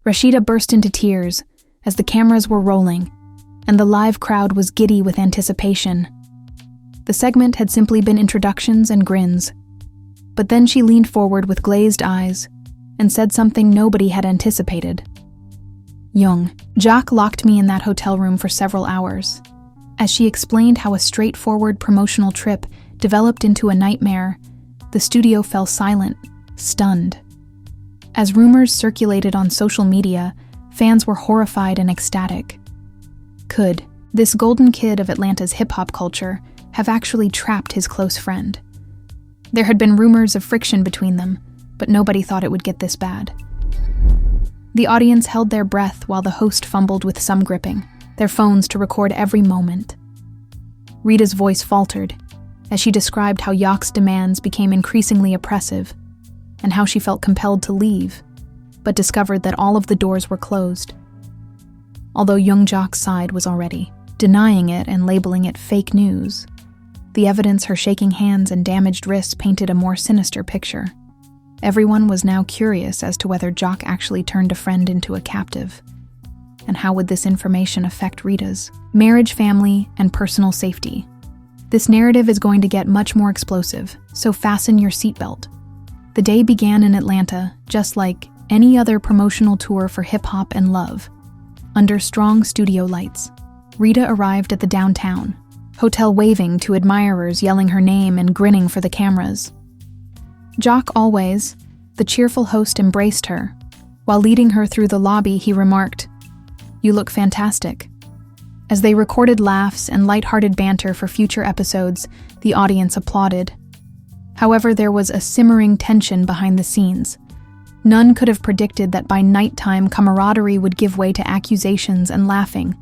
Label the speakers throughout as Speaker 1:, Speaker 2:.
Speaker 1: Rasheeda burst into tears as the cameras were rolling, and the live crowd was giddy with anticipation. The segment had simply been introductions and grins, but then she leaned forward with glazed eyes and said something nobody had anticipated. "Young, Jock locked me in that hotel room for several hours." As she explained how a straightforward promotional trip developed into a nightmare, the studio fell silent, stunned. As rumors circulated on social media, fans were horrified and ecstatic. Could this golden kid of Atlanta's hip-hop culture have actually trapped his close friend? There had been rumors of friction between them, but nobody thought it would get this bad. The audience held their breath while the host fumbled with some gripping, their phones to record every moment. Rita's voice faltered as she described how Yock's demands became increasingly oppressive and how she felt compelled to leave, but discovered that all of the doors were closed. Although young Jock's side was already denying it and labeling it fake news, the evidence her shaking hands and damaged wrists painted a more sinister picture. Everyone was now curious as to whether Jock actually turned a friend into a captive. And how would this information affect Rita's marriage, family, and personal safety? This narrative is going to get much more explosive, so fasten your seatbelt. The day began in Atlanta, just like any other promotional tour for hip-hop and love. Under strong studio lights, Rita arrived at the downtown hotel, waving to admirers, yelling her name and grinning for the cameras. Jock always, the cheerful host, embraced her. While leading her through the lobby, he remarked, "You look fantastic." As they recorded laughs and lighthearted banter for future episodes, the audience applauded. However, there was a simmering tension behind the scenes. None could have predicted that by nighttime, camaraderie would give way to accusations and laughing,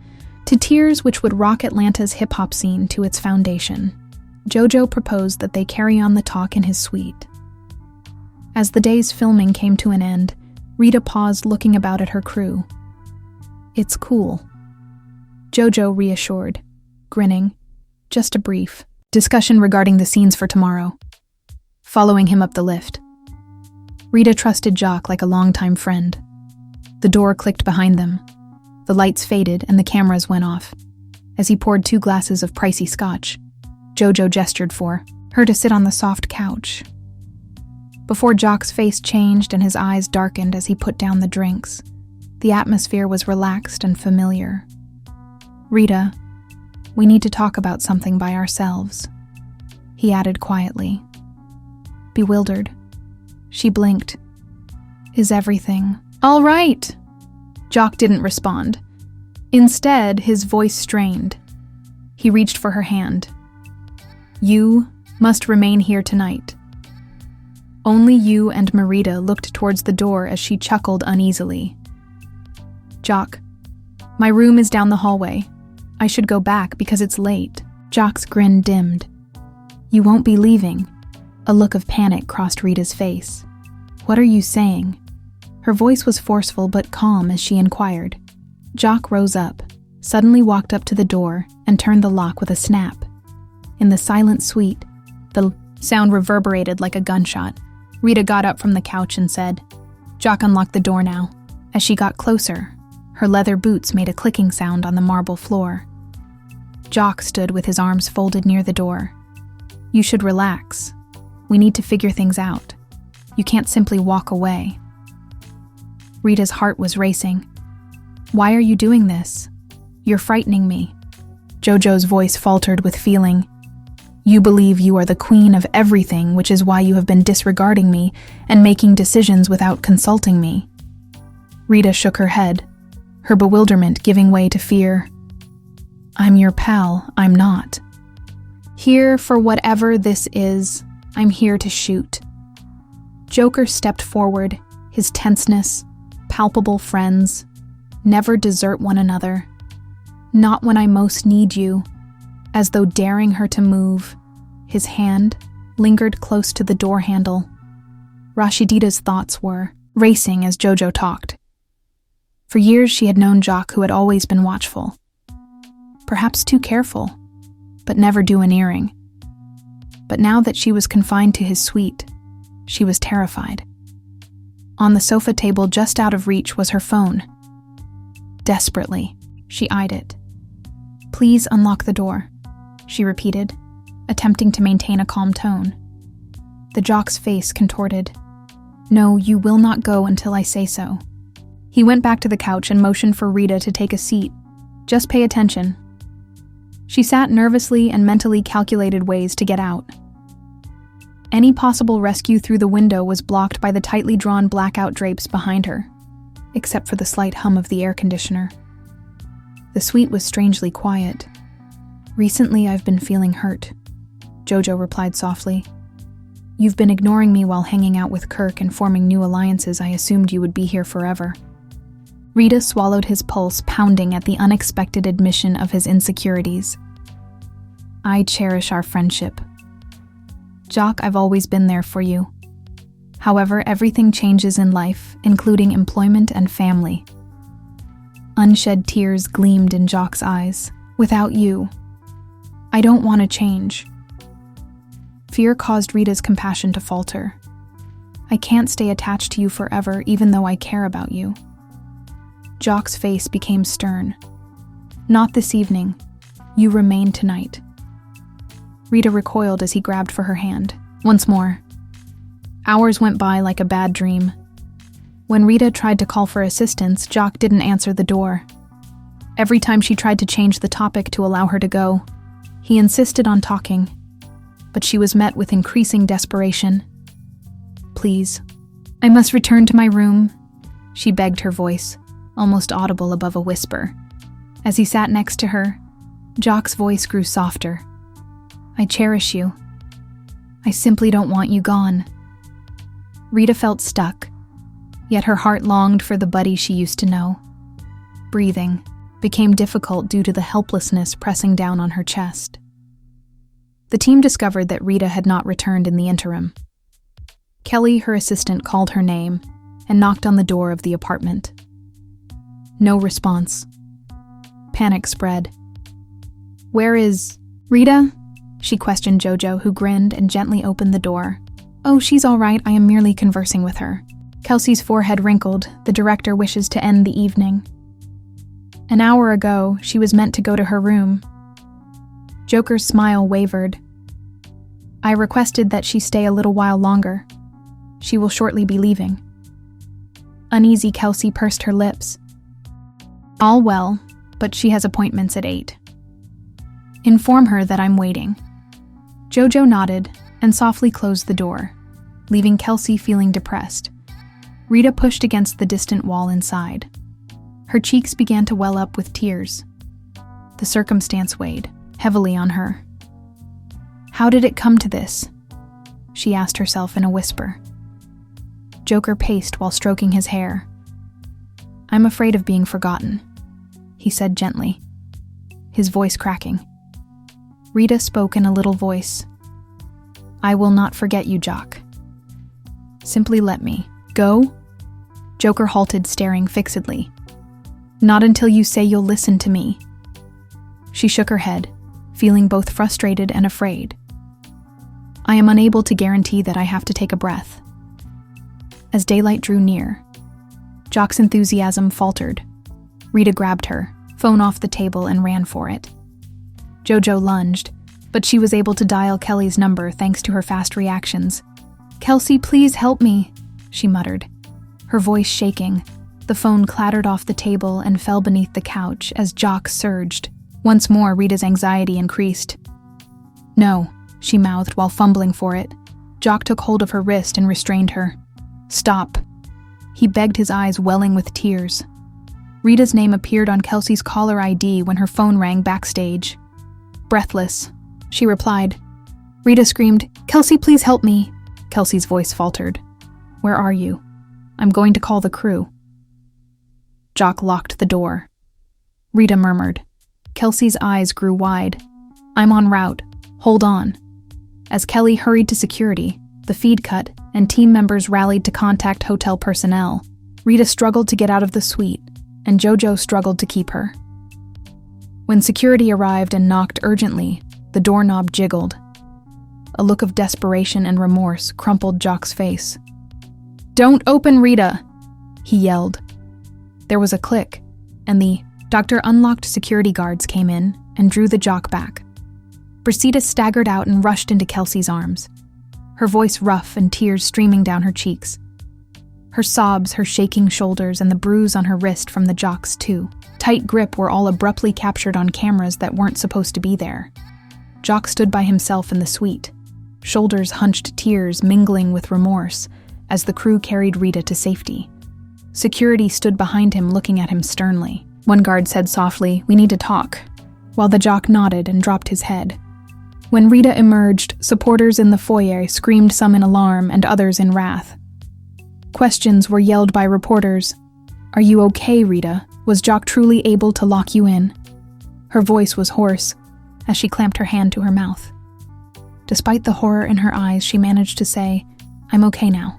Speaker 1: to tears which would rock Atlanta's hip-hop scene to its foundation. JoJo proposed that they carry on the talk in his suite. As the day's filming came to an end, Rita paused, looking about at her crew. "It's cool," JoJo reassured, grinning. "Just a brief discussion regarding the scenes for tomorrow." Following him up the lift, Rita trusted Jock like a longtime friend. The door clicked behind them. The lights faded and the cameras went off. As he poured 2 glasses of pricey scotch, JoJo gestured for her to sit on the soft couch. Before Jock's face changed and his eyes darkened as he put down the drinks, the atmosphere was relaxed and familiar. "Rita, we need to talk about something by ourselves," he added quietly. Bewildered, she blinked. "Is everything all right?" Jock didn't respond. Instead, his voice strained. He reached for her hand. "You must remain here tonight." Only you and Marita looked towards the door as she chuckled uneasily. "Jock, my room is down the hallway. I should go back because it's late." Jock's grin dimmed. "You won't be leaving?" A look of panic crossed Rita's face. "What are you saying?" Her voice was forceful but calm as she inquired. Jock rose up, suddenly walked up to the door, and turned the lock with a snap. In the silent suite, the sound reverberated like a gunshot. Rita got up from the couch and said, "Jock, unlock the door now." As she got closer, her leather boots made a clicking sound on the marble floor. Jock stood with his arms folded near the door. "You should relax. We need to figure things out. You can't simply walk away." Rita's heart was racing. "Why are you doing this? You're frightening me." JoJo's voice faltered with feeling. "You believe you are the queen of everything, which is why you have been disregarding me and making decisions without consulting me." Rita shook her head, her bewilderment giving way to fear. "I'm your pal, I'm not. Here for whatever this is, I'm here to shoot." Joker stepped forward, his tenseness, palpable. "Friends never desert one another. Not when I most need you." As though daring her to move, his hand lingered close to the door handle. Rasheeda's thoughts were racing as JoJo talked. For years she had known Jock, who had always been watchful. Perhaps too careful, but never domineering. But now that she was confined to his suite, she was terrified. On the sofa table just out of reach was her phone. Desperately, she eyed it. "Please unlock the door," she repeated, attempting to maintain a calm tone. The jock's face contorted. "No, you will not go until I say so." He went back to the couch and motioned for Rita to take a seat. "Just pay attention." She sat nervously and mentally calculated ways to get out. Any possible rescue through the window was blocked by the tightly drawn blackout drapes behind her, except for the slight hum of the air conditioner. The suite was strangely quiet. "Recently I've been feeling hurt," Jojo replied softly. "You've been ignoring me while hanging out with Kirk and forming new alliances. I assumed you would be here forever." Rita swallowed his pulse pounding at the unexpected admission of his insecurities. "I cherish our friendship. Jock, I've always been there for you. However, everything changes in life, including employment and family." Unshed tears gleamed in Jock's eyes. "Without you, I don't want to change." Fear caused Rita's compassion to falter. "I can't stay attached to you forever, even though I care about you." Jock's face became stern. "Not this evening. You remain tonight." Rita recoiled as he grabbed for her hand. Once more. Hours went by like a bad dream. When Rita tried to call for assistance, Jock didn't answer the door. Every time she tried to change the topic to allow her to go, he insisted on talking, but she was met with increasing desperation. "Please, I must return to my room," she begged, her voice almost audible above a whisper. As he sat next to her, Jock's voice grew softer. "I cherish you. I simply don't want you gone." Rita felt stuck, yet her heart longed for the buddy she used to know. Breathing became difficult due to the helplessness pressing down on her chest. The team discovered that Rita had not returned in the interim. Kelly, her assistant, called her name and knocked on the door of the apartment. No response. Panic spread. "Where is Rita?" she questioned Jojo, who grinned and gently opened the door. "Oh, she's all right. I am merely conversing with her." Kelsey's forehead wrinkled. "The director wishes to end the evening." An hour ago, she was meant to go to her room. Joker's smile wavered. "I requested that she stay a little while longer. She will shortly be leaving." Uneasy, Kelsey pursed her lips. "All well, but she has appointments at 8. Inform her that I'm waiting." Jojo nodded and softly closed the door, leaving Kelsey feeling depressed. Rita pushed against the distant wall inside. Her cheeks began to well up with tears. The circumstance weighed heavily on her. How did it come to this? She asked herself in a whisper. Joker paced while stroking his hair. "I'm afraid of being forgotten," he said gently, his voice cracking. Rita spoke in a little voice. "I will not forget you, Jock. Simply let me go." Joker halted, staring fixedly. "Not until you say you'll listen to me." She shook her head, feeling both frustrated and afraid. "I am unable to guarantee that. I have to take a breath." As daylight drew near, Jock's enthusiasm faltered. Rita grabbed her phone off the table and ran for it. Jojo lunged, but she was able to dial Kelly's number thanks to her fast reactions. "Kelsey, please help me," she muttered, her voice shaking. The phone clattered off the table and fell beneath the couch as Jock surged. Once more, Rita's anxiety increased. "No," she mouthed while fumbling for it. Jock took hold of her wrist and restrained her. "Stop," he begged, his eyes welling with tears. Rita's name appeared on Kelsey's caller ID when her phone rang backstage. Breathless, she replied. Rita screamed, "Kelsey, please help me." Kelsey's voice faltered. "Where are you? I'm going to call the crew." Jock locked the door. Rita murmured. Kelsey's eyes grew wide. "I'm en route. Hold on." As Kelly hurried to security, the feed cut, and team members rallied to contact hotel personnel, Rita struggled to get out of the suite, and Jojo struggled to keep her. When security arrived and knocked urgently, the doorknob jiggled. A look of desperation and remorse crumpled Jock's face. "Don't open, Rita!" he yelled. There was a click, and the doctor unlocked security guards came in and drew the jock back. Rasheeda staggered out and rushed into Kelsey's arms, her voice rough and tears streaming down her cheeks. Her sobs, her shaking shoulders, and the bruise on her wrist from the jock's tight grip were all abruptly captured on cameras that weren't supposed to be there. Jock stood by himself in the suite, shoulders hunched, tears mingling with remorse, as the crew carried Rita to safety. Security stood behind him, looking at him sternly. One guard said softly, "We need to talk," while the jock nodded and dropped his head. When Rita emerged, supporters in the foyer screamed, some in alarm and others in wrath. Questions were yelled by reporters. "Are you okay, Rita? Was Jock truly able to lock you in?" Her voice was hoarse as she clamped her hand to her mouth. Despite the horror in her eyes, she managed to say, "I'm okay now."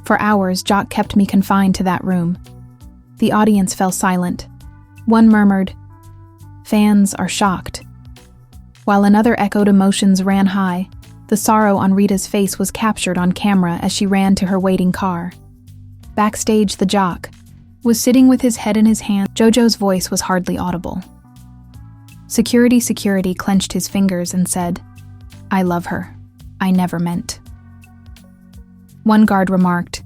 Speaker 1: For hours, Jock kept me confined to that room. The audience fell silent. One murmured, "Fans are shocked," while another echoed emotions ran high. The sorrow on Rita's face was captured on camera as she ran to her waiting car. Backstage, the jock was sitting with his head in his hand. Jojo's voice was hardly audible. Security clenched his fingers and said, "I love her. I never meant." One guard remarked,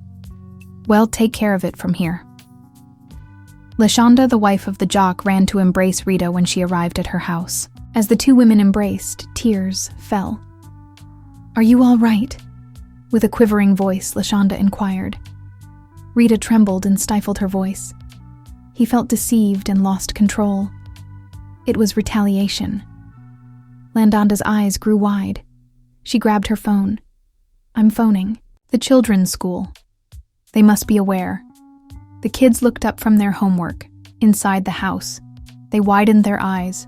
Speaker 1: "Well, take care of it from here." Rasheeda, the wife of the jock, ran to embrace Rita when she arrived at her house. As the two women embraced, tears fell. "Are you all right?" With a quivering voice, Rasheeda inquired. Rita trembled and stifled her voice. He felt deceived and lost control. It was retaliation. Lashanda's eyes grew wide. She grabbed her phone. "I'm phoning. The children's school. They must be aware." The kids looked up from their homework, inside the house. They widened their eyes.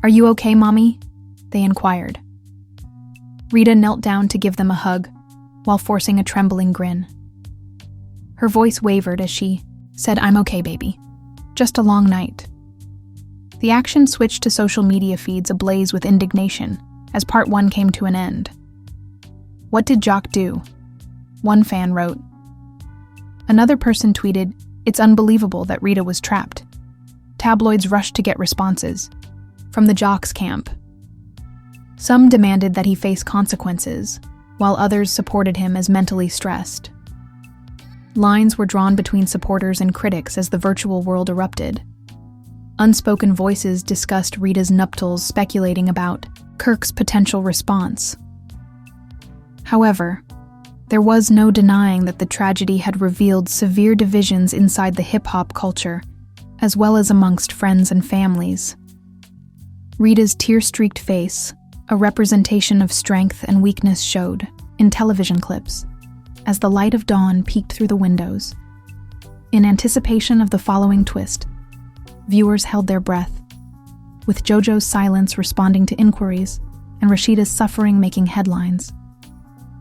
Speaker 1: "Are you okay, Mommy?" they inquired. Rita knelt down to give them a hug, while forcing a trembling grin. Her voice wavered as she said, "I'm okay, baby. Just a long night." The action switched to social media feeds ablaze with indignation as part 1 came to an end. "What did Jock do?" one fan wrote. Another person tweeted, "It's unbelievable that Rita was trapped." Tabloids rushed to get responses from the jock's camp. Some demanded that he face consequences, while others supported him as mentally stressed. Lines were drawn between supporters and critics as the virtual world erupted. Unspoken voices discussed Rita's nuptials, speculating about Kirk's potential response. However, there was no denying that the tragedy had revealed severe divisions inside the hip-hop culture, as well as amongst friends and families. Rita's tear-streaked face, a representation of strength and weakness, showed in television clips as the light of dawn peeked through the windows. In anticipation of the following twist, viewers held their breath, with JoJo's silence responding to inquiries and Rasheeda's suffering making headlines.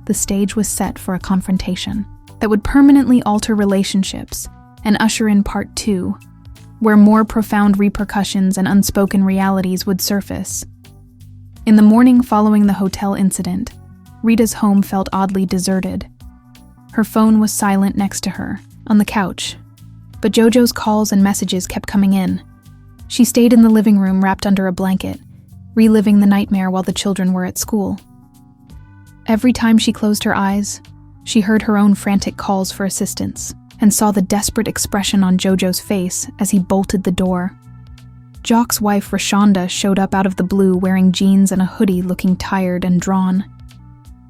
Speaker 1: The stage was set for a confrontation that would permanently alter relationships and usher in part 2, where more profound repercussions and unspoken realities would surface. In the morning following the hotel incident, Rita's home felt oddly deserted. Her phone was silent next to her, on the couch, but JoJo's calls and messages kept coming in. She stayed in the living room wrapped under a blanket, reliving the nightmare while the children were at school. Every time she closed her eyes, she heard her own frantic calls for assistance and saw the desperate expression on JoJo's face as he bolted the door. Jock's wife, Rasheeda, showed up out of the blue wearing jeans and a hoodie, looking tired and drawn.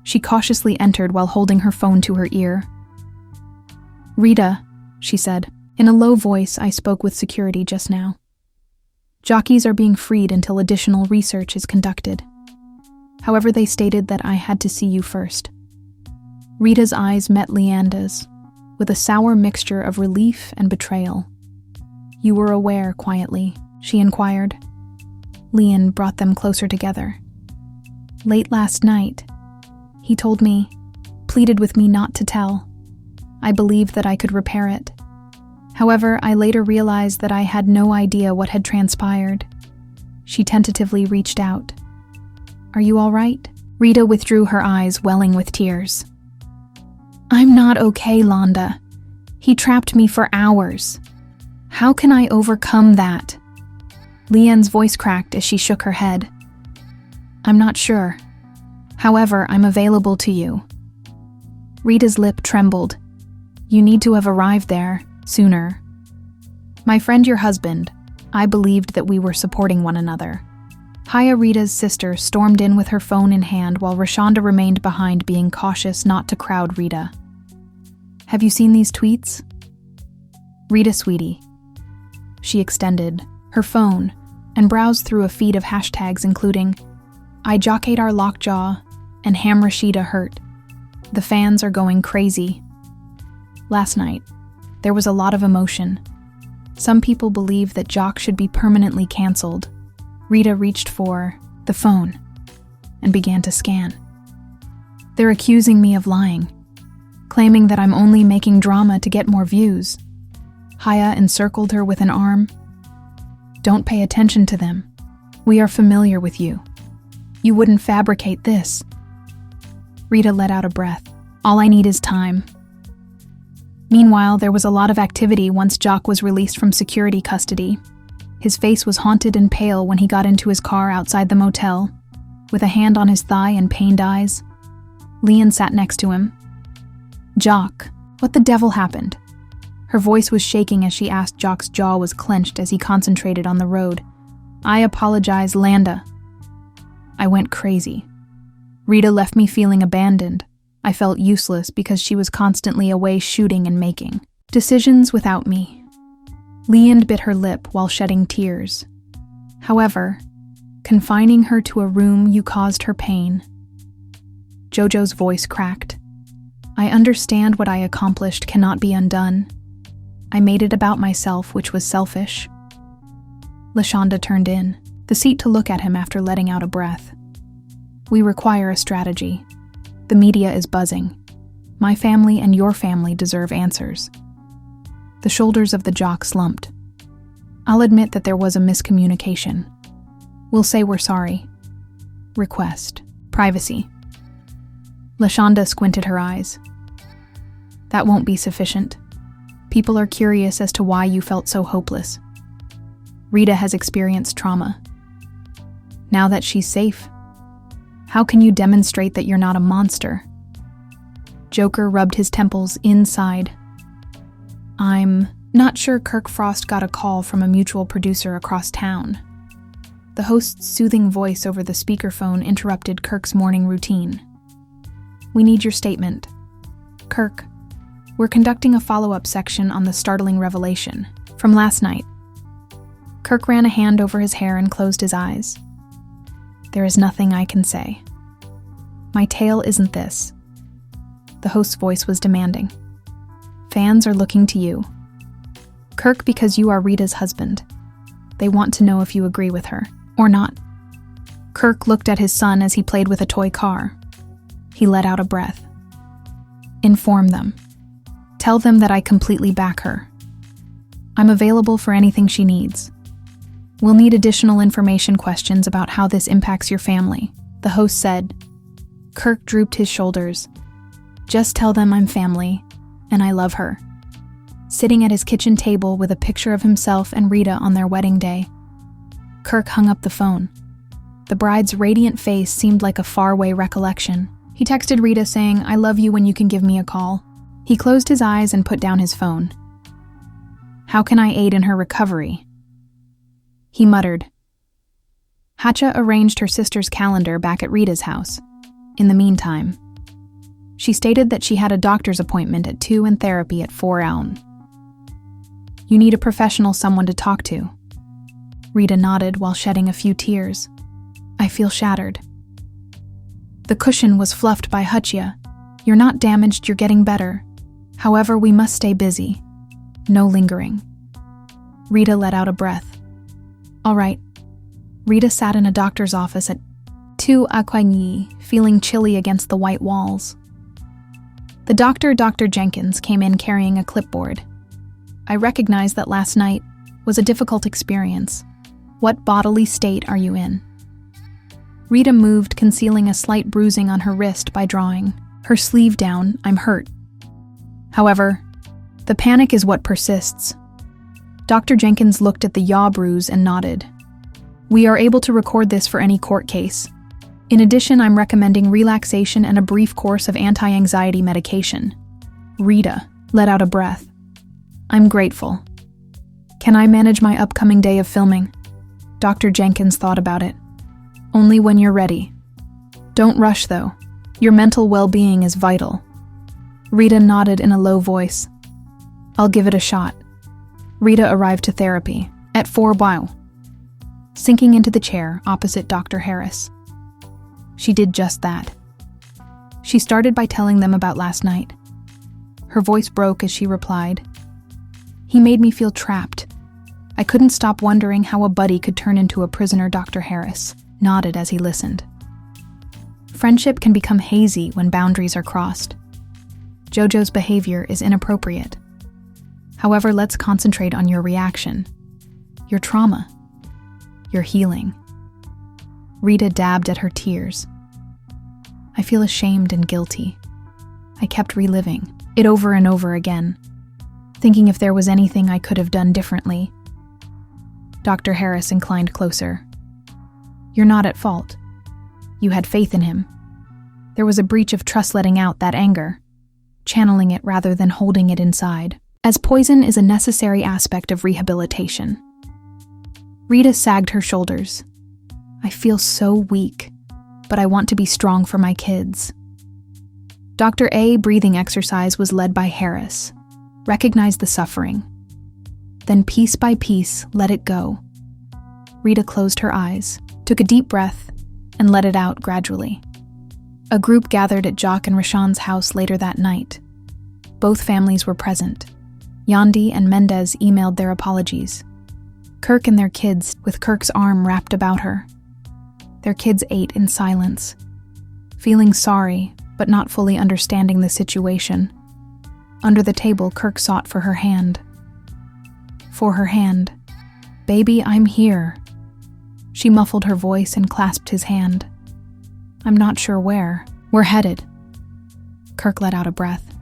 Speaker 1: She cautiously entered while holding her phone to her ear. "Rita," she said. "In a low voice, I spoke with security just now. Jockeys are being freed until additional research is conducted. However, they stated that I had to see you first." Rita's eyes met Lashanda's, with a sour mixture of relief and betrayal. "You were aware," quietly, she inquired. Lian brought them closer together. "Late last night, he told me, pleaded with me not to tell. I believed that I could repair it. However, I later realized that I had no idea what had transpired." She tentatively reached out. "Are you all right?" Rita withdrew her eyes, welling with tears. I'm not okay, Londa. He trapped me for hours. How can I overcome that? Leanne's voice cracked as she shook her head. I'm not sure. However, I'm available to you. Rita's lip trembled. You need to have arrived there sooner. My friend, your husband, I believed that we were supporting one another. Haya, Rita's sister, stormed in with her phone in hand while Rasheeda remained behind, being cautious not to crowd Rita. Have you seen these tweets? Rita, sweetie. She extended her phone and browsed through a feed of hashtags including I jockeyed our lockjaw and Ham Rasheeda hurt. The fans are going crazy. Last night, there was a lot of emotion. Some people believe that Jock should be permanently cancelled. Rita reached for the phone and began to scan. They're accusing me of lying, claiming that I'm only making drama to get more views. Haya encircled her with an arm. Don't pay attention to them. We are familiar with you. You wouldn't fabricate this. Rita let out a breath. All I need is time. Meanwhile, there was a lot of activity once Jock was released from security custody. His face was haunted and pale when he got into his car outside the motel, with a hand on his thigh and pained eyes. Leanne sat next to him. Jock, what the devil happened? Her voice was shaking as she asked. Jock's jaw was clenched as he concentrated on the road. I apologize, Landa. I went crazy. Rita left me feeling abandoned. I felt useless because she was constantly away shooting and making decisions without me. Leanne bit her lip while shedding tears. However, confining her to a room, you caused her pain. Jojo's voice cracked. I understand what I accomplished cannot be undone. I made it about myself, which was selfish. Lashonda turned in, the seat to look at him after letting out a breath. We require a strategy. The media is buzzing. My family and your family deserve answers. The shoulders of the Jock slumped. I'll admit that there was a miscommunication. We'll say we're sorry. Request. Privacy. Lashonda squinted her eyes. That won't be sufficient. People are curious as to why you felt so hopeless. Rita has experienced trauma. Now that she's safe, how can you demonstrate that you're not a monster? Joker rubbed his temples inside. I'm not sure. Kirk Frost got a call from a mutual producer across town. The host's soothing voice over the speakerphone interrupted Kirk's morning routine. We need your statement. Kirk, we're conducting a follow-up section on the startling revelation from last night. Kirk ran a hand over his hair and closed his eyes. There is nothing I can say. My tale isn't this. The host's voice was demanding. Fans are looking to you. Kirk, because you are Rita's husband. They want to know if you agree with her, or not. Kirk looked at his son as he played with a toy car. He let out a breath. Inform them. Tell them that I completely back her. I'm available for anything she needs. We'll need additional information questions about how this impacts your family, the host said. Kirk drooped his shoulders. Just tell them I'm family, and I love her. Sitting at his kitchen table with a picture of himself and Rita on their wedding day, Kirk hung up the phone. The bride's radiant face seemed like a faraway recollection. He texted Rita saying, I love you when you can give me a call. He closed his eyes and put down his phone. How can I aid in her recovery? He muttered. Hatcha arranged her sister's calendar back at Rita's house. In the meantime, she stated that she had a doctor's appointment at 2 and therapy at 4 Elm. You need a professional, someone to talk to. Rita nodded while shedding a few tears. I feel shattered. The cushion was fluffed by Hatcha. You're not damaged, you're getting better. However, we must stay busy. No lingering. Rita let out a breath. All right. Rita sat in a doctor's office at 2 Aquagni, feeling chilly against the white walls. The doctor, Dr. Jenkins, came in carrying a clipboard. I recognize that last night was a difficult experience. What bodily state are you in? Rita moved, concealing a slight bruising on her wrist by drawing her sleeve down. I'm hurt. However, the panic is what persists. Dr. Jenkins looked at the yaw bruise and nodded. We are able to record this for any court case. In addition, I'm recommending relaxation and a brief course of anti-anxiety medication. Rita let out a breath. I'm grateful. Can I manage my upcoming day of filming? Dr. Jenkins thought about it. Only when you're ready. Don't rush, though. Your mental well-being is vital. Rita nodded in a low voice. I'll give it a shot. Rita arrived to therapy at 4 Wow, sinking into the chair opposite Dr. Harris. She did just that. She started by telling them about last night. Her voice broke as she replied, He made me feel trapped. I couldn't stop wondering how a buddy could turn into a prisoner. Dr. Harris nodded as he listened. Friendship can become hazy when boundaries are crossed. JoJo's behavior is inappropriate. However, let's concentrate on your reaction, your trauma, your healing. Rita dabbed at her tears. I feel ashamed and guilty. I kept reliving it over and over again, thinking if there was anything I could have done differently. Dr. Harris inclined closer. You're not at fault. You had faith in him. There was a breach of trust, letting out that anger, channeling it rather than holding it inside, as poison is a necessary aspect of rehabilitation. Rita sagged her shoulders. I feel so weak, but I want to be strong for my kids. Dr. A breathing exercise was led by Harris. Recognize the suffering. Then piece by piece, let it go. Rita closed her eyes, took a deep breath, and let it out gradually. A group gathered at Jock and Rashawn's house later that night. Both families were present. Yandi and Mendez emailed their apologies. Kirk and their kids, with Kirk's arm wrapped about her. Their kids ate in silence, feeling sorry, but not fully understanding the situation. Under the table, Kirk sought for her hand. For her hand. Baby, I'm here. She muffled her voice and clasped his hand. I'm not sure where. We're headed. Kirk let out a breath.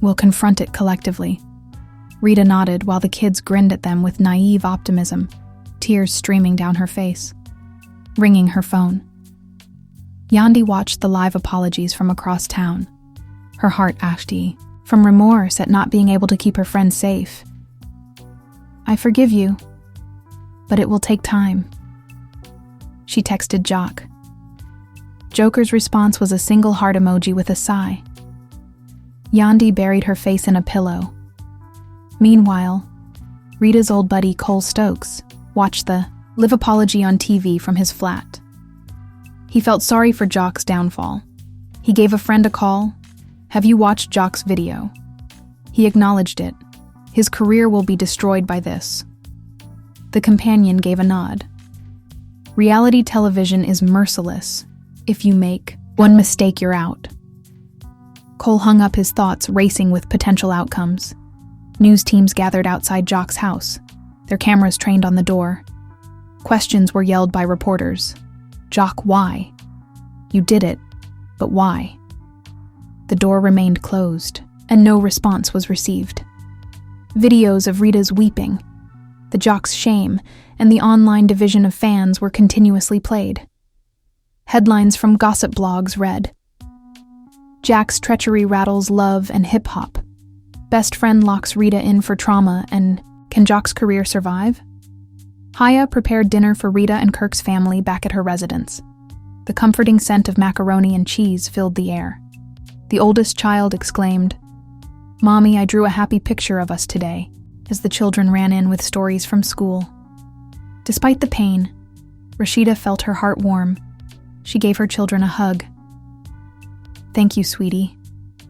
Speaker 1: We'll confront it collectively. Rita nodded while the kids grinned at them with naive optimism, tears streaming down her face. Ringing her phone. Yandi watched the live apologies from across town. Her heart ached from remorse at not being able to keep her friends safe. I forgive you, but it will take time. She texted Jock. Joker's response was a single heart emoji with a sigh. Yandi buried her face in a pillow. Meanwhile, Rita's old buddy Cole Stokes watched the live apology on TV from his flat. He felt sorry for Jock's downfall. He gave a friend a call. Have you watched Jock's video? He acknowledged it. His career will be destroyed by this. The companion gave a nod. Reality television is merciless. If you make one mistake, you're out. Cole hung up his thoughts, racing with potential outcomes. News teams gathered outside Jock's house, their cameras trained on the door. Questions were yelled by reporters. Jock, why? You did it, but why? The door remained closed, and no response was received. Videos of Rita's weeping, the Jock's shame, and the online division of fans were continuously played. Headlines from gossip blogs read, Jack's treachery rattles love and hip-hop. Best friend locks Rita in for trauma, and can Jock's career survive? Haya prepared dinner for Rita and Kirk's family back at her residence. The comforting scent of macaroni and cheese filled the air. The oldest child exclaimed, Mommy, I drew a happy picture of us today, as the children ran in with stories from school. Despite the pain, Rasheeda felt her heart warm. She gave her children a hug. Thank you, sweetie,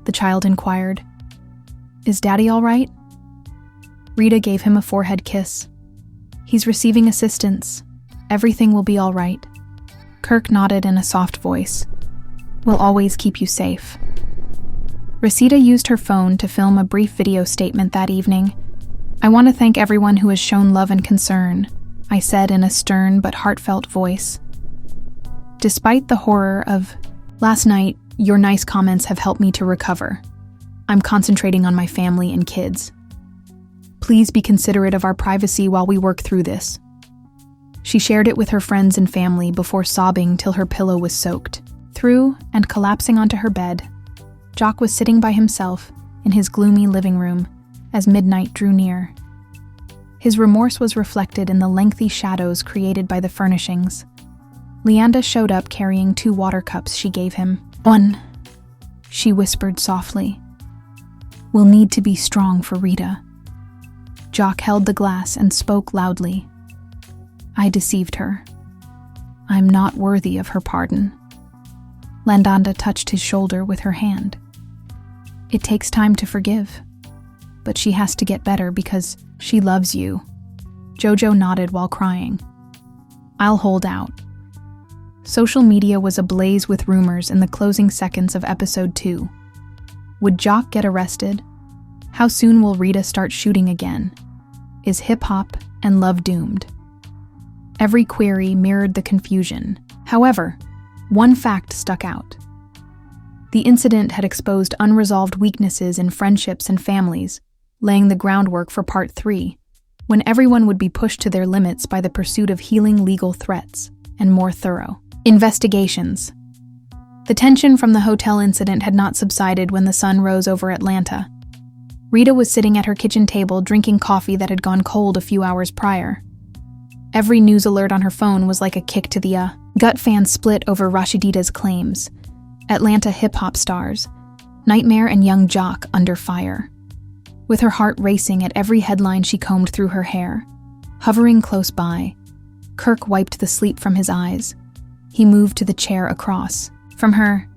Speaker 1: the child inquired. Is Daddy all right? Rita gave him a forehead kiss. He's receiving assistance. Everything will be all right. Kirk nodded in a soft voice. We'll always keep you safe. Rasheeda used her phone to film a brief video statement that evening. I want to thank everyone who has shown love and concern, I said in a stern but heartfelt voice. Despite the horror of last night, your nice comments have helped me to recover. I'm concentrating on my family and kids. Please be considerate of our privacy while we work through this." She shared it with her friends and family before sobbing till her pillow was soaked. Through and collapsing onto her bed, Jock was sitting by himself in his gloomy living room as midnight drew near. His remorse was reflected in the lengthy shadows created by the furnishings. Leanda showed up carrying 2 water cups she gave him. "One," she whispered softly. "We'll need to be strong for Rita." Jock held the glass and spoke loudly. "I deceived her. I'm not worthy of her pardon." Landanda touched his shoulder with her hand. "It takes time to forgive, but she has to get better because she loves you." Jojo nodded while crying. "I'll hold out." Social media was ablaze with rumors in the closing seconds of episode 2. Would Jock get arrested? How soon will Rita start shooting again? Is hip-hop and love doomed? Every query mirrored the confusion. However, one fact stuck out. The incident had exposed unresolved weaknesses in friendships and families, laying the groundwork for part 3, when everyone would be pushed to their limits by the pursuit of healing legal threats and more thorough investigations. The tension from the hotel incident had not subsided when the sun rose over Atlanta. Rita was sitting at her kitchen table drinking coffee that had gone cold a few hours prior. Every news alert on her phone was like a kick to the gut. Fans split over Rasheeda's claims. Atlanta hip-hop stars, Nightmare and young Jock under fire. With her heart racing at every headline, she combed through her hair. Hovering close by, Kirk wiped the sleep from his eyes. He moved to the chair across from her.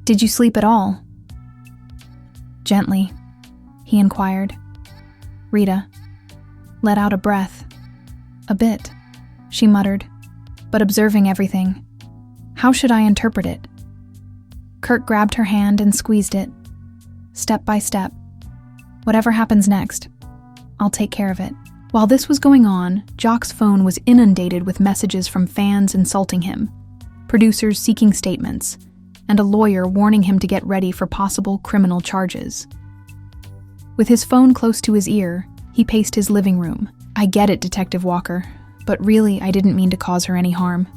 Speaker 1: "Did you sleep at all?" Gently, he inquired. Rita let out a breath. "A bit," she muttered, but observing everything. "How should I interpret it?" Kirk grabbed her hand and squeezed it. "Step by step. Whatever happens next, I'll take care of it." While this was going on, Jock's phone was inundated with messages from fans insulting him, producers seeking statements, and a lawyer warning him to get ready for possible criminal charges. With his phone close to his ear, he paced his living room. "I get it, Detective Walker, but really I didn't mean to cause her any harm."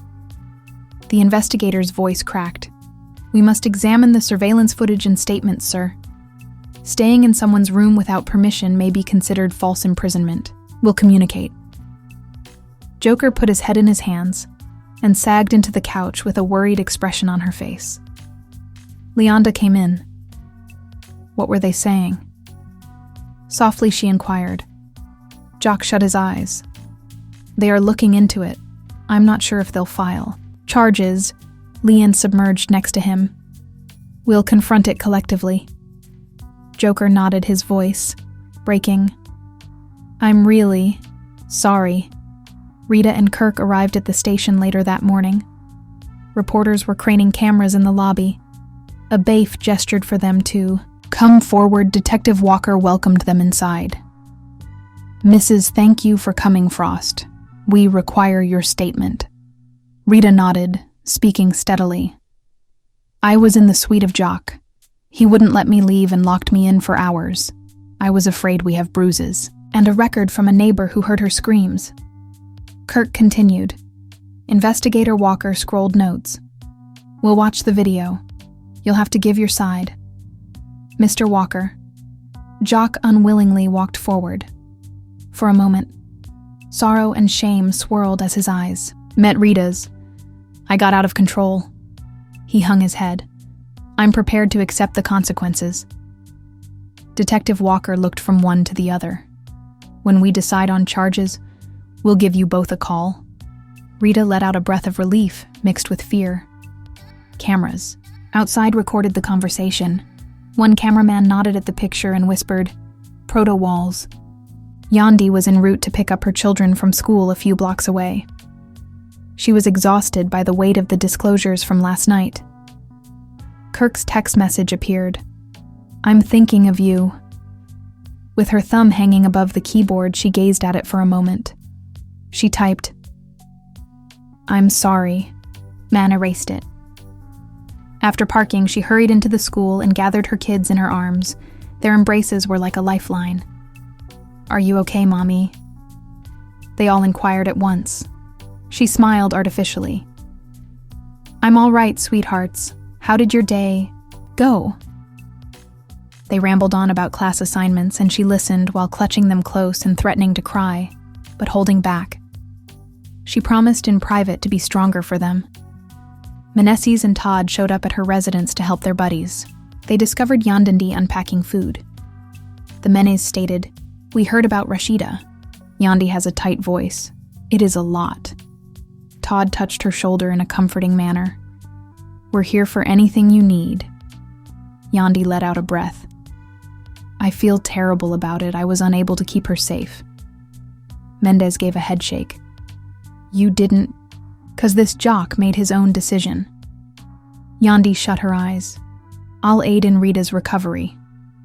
Speaker 1: The investigator's voice cracked. "We must examine the surveillance footage and statements, sir. Staying in someone's room without permission may be considered false imprisonment. We'll communicate." Joker put his head in his hands and sagged into the couch with a worried expression on her face. Leanda came in. "What were they saying?" Softly she inquired. Jock shut his eyes. "They are looking into it. I'm not sure if they'll file charges." Leanne submerged next to him. "We'll confront it collectively." Joker nodded, his voice breaking. "I'm really sorry." Rita and Kirk arrived at the station later that morning. Reporters were craning cameras in the lobby. A baif gestured for them to come forward. Detective Walker welcomed them inside. "Mrs. Thank you for coming, Frost. We require your statement." Rita nodded, speaking steadily. "I was in the suite of Jock. He wouldn't let me leave and locked me in for hours. I was afraid we have bruises." And a record from a neighbor who heard her screams. Kirk continued. Investigator Walker scrolled notes. "We'll watch the video. You'll have to give your side." "Mr. Walker." Jock unwillingly walked forward. For a moment, sorrow and shame swirled as his eyes met Rita's. "I got out of control." He hung his head. "I'm prepared to accept the consequences." Detective Walker looked from one to the other. "When we decide on charges, we'll give you both a call." Rita let out a breath of relief mixed with fear. Cameras outside recorded the conversation. One cameraman nodded at the picture and whispered, "Proto walls." Yandi was en route to pick up her children from school a few blocks away. She was exhausted by the weight of the disclosures from last night. Kirk's text message appeared. "I'm thinking of you." With her thumb hanging above the keyboard, she gazed at it for a moment. She typed, "I'm sorry." Man erased it. After parking, she hurried into the school and gathered her kids in her arms, Their embraces were like a lifeline. "Are you okay, Mommy?" They all inquired at once. She smiled artificially. "I'm all right, sweethearts. How did your day go?" They rambled on about class assignments, and she listened while clutching them close and threatening to cry, but holding back. She promised in private to be stronger for them. Meneses and Todd showed up at her residence to help their buddies. They discovered Yandandi unpacking food. The Menes stated, "We heard about Rasheeda. Yandi has a tight voice. It is a lot." Todd touched her shoulder in a comforting manner. "We're here for anything you need." Yandi let out a breath. "I feel terrible about it. I was unable to keep her safe." Mendez gave a headshake. "You didn't..." "'Cause this jock made his own decision." Yandi shut her eyes. "I'll aid in Rita's recovery.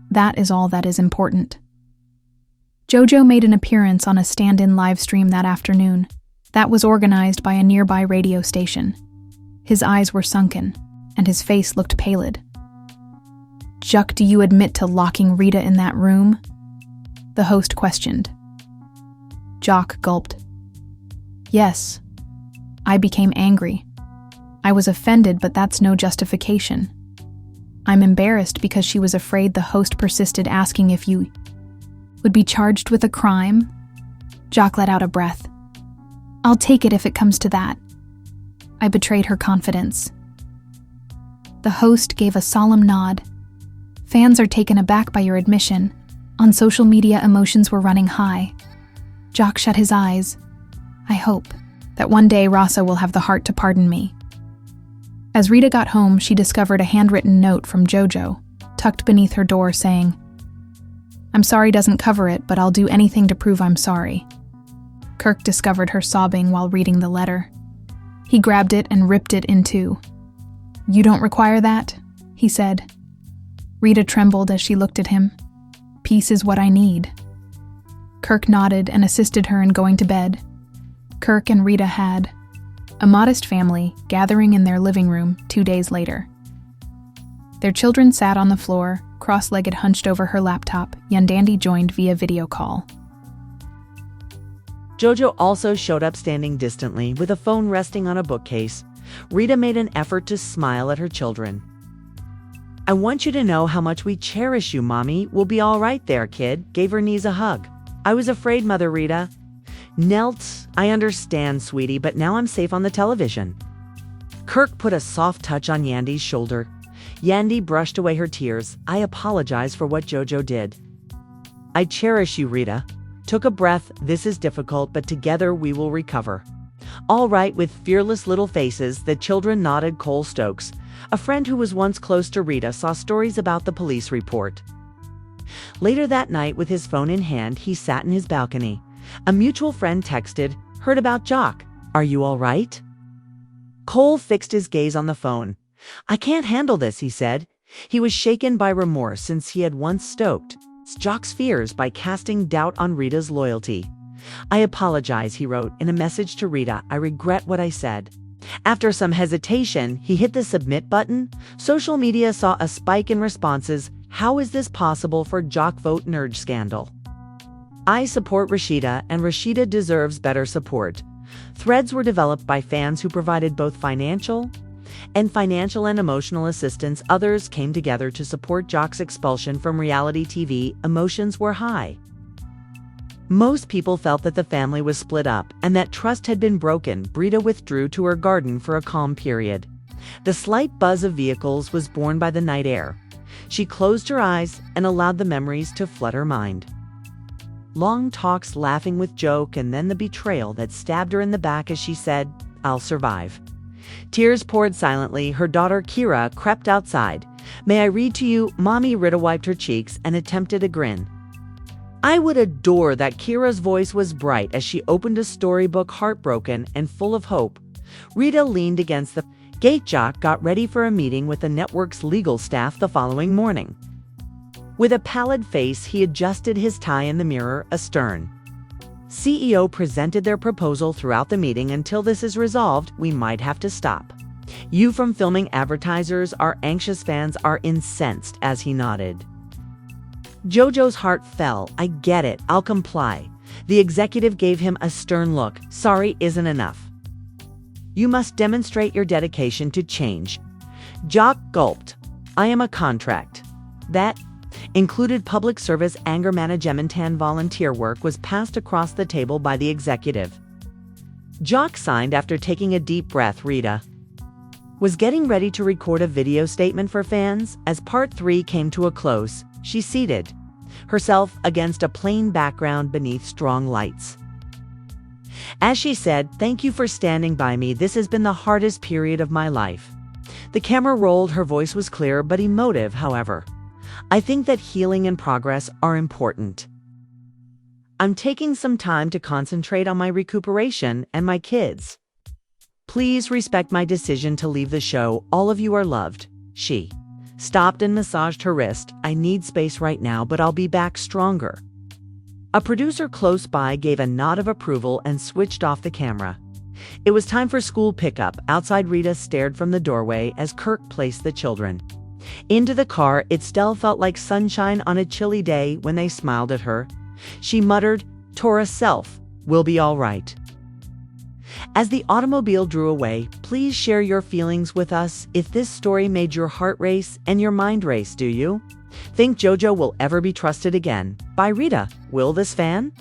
Speaker 1: That is all that is important." Jojo made an appearance on a stand-in live stream that afternoon. That was organized by a nearby radio station. His eyes were sunken, and his face looked pallid. "Juck, do you admit to locking Rita in that room?" The host questioned. Jock gulped. "Yes. I became angry. I was offended, but that's no justification. I'm embarrassed because she was afraid," the host persisted, asking if you would be charged with a crime. Jock let out a breath. "I'll take it if it comes to that." I betrayed her confidence. The host gave a solemn nod. "Fans are taken aback by your admission. On social media, emotions were running high." Jock shut his eyes. "I hope that one day Rasa will have the heart to pardon me." As Rita got home, she discovered a handwritten note from Jojo, tucked beneath her door saying, "I'm sorry doesn't cover it, but I'll do anything to prove I'm sorry." Kirk discovered her sobbing while reading the letter. He grabbed it and ripped it in two. "You don't require that?" he said. Rita trembled as she looked at him. "Peace is what I need." Kirk nodded and assisted her in going to bed. Kirk and Rita had a modest family gathering in their living room 2 days later. Their children sat on the floor, cross-legged, hunched over her laptop. Yandandi joined via video call.
Speaker 2: Jojo also showed up standing distantly with a phone resting on a bookcase. Rita made an effort to smile at her children. "I want you to know how much we cherish you, Mommy. We'll be all right there, kid." Gave her knees a hug. "I was afraid, Mother Rita." Knelt, "I understand, sweetie, but now I'm safe on the television." Kirk put a soft touch on Yandi's shoulder. Yandi brushed away her tears. "I apologize for what Jojo did." "I cherish you, Rita." Took a breath. "This is difficult, but together we will recover." "All right." With fearless little faces, the children nodded. Cole Stokes, a friend who was once close to Rita, saw stories about the police report. Later that night, with his phone in hand, he sat in his balcony. A mutual friend texted, "Heard about Jock. Are you all right?" Cole fixed his gaze on the phone. "I can't handle this," he said. He was shaken by remorse since he had once stoked Jock's fears by casting doubt on Rita's loyalty. "I apologize," he wrote in a message to Rita. "I regret what I said." After some hesitation, he hit the submit button. Social media saw a spike in responses. "How is this possible for Jock vote nerd scandal? I support Rasheeda, and Rasheeda deserves better support." Threads were developed by fans who provided both financial and emotional assistance. Others came together to support Jock's expulsion from reality TV. Emotions were high. Most people felt that the family was split up and that trust had been broken. Rita withdrew to her garden for a calm period. The slight buzz of vehicles was borne by the night air. She closed her eyes and allowed the memories to flood her mind. Long talks, laughing with joke, and then the betrayal that stabbed her in the back as she said, "I'll survive." Tears poured silently. Her daughter Kira crept outside. "May I read to you?" Mommy. Rita wiped her cheeks and attempted a grin. "I would adore that." Kira's voice was bright as she opened a storybook, heartbroken and full of hope. Rita leaned against the gate. Jock got ready for a meeting with the network's legal staff the following morning. With a pallid face, he adjusted his tie in the mirror. A stern CEO presented their proposal. "Throughout the meeting, until this is resolved, we might have to stop you from filming. Advertisers are anxious, fans are incensed." As he nodded, Jojo's heart fell. I get it. I'll comply. The executive gave him a stern look. Sorry isn't enough. You must demonstrate your dedication to change. Jock gulped. I am a contract. That included public service anger management and volunteer work was passed across the table by the executive. Jock signed after taking a deep breath. Rita was getting ready to record a video statement for fans. As part 3 came to a close, she seated herself against a plain background beneath strong lights. As she said, "Thank you for standing by me. This has been the hardest period of my life." The camera rolled. Her voice was clear but emotive, however. I think that healing and progress are important. I'm taking some time to concentrate on my recuperation and my kids. Please respect my decision to leave the show. All of you are loved. She stopped and massaged her wrist. I need space right now, but I'll be back stronger. A producer close by gave a nod of approval and switched off the camera. It was time for school pickup. Outside, Rita stared from the doorway as Kirk placed the children into the car. It still felt like sunshine on a chilly day when they smiled at her. She muttered to herself, "We'll be all right." As the automobile drew away, please share your feelings with us. If this story made your heart race and your mind race, do you think JoJo will ever be trusted again? By Rita. Will this fan?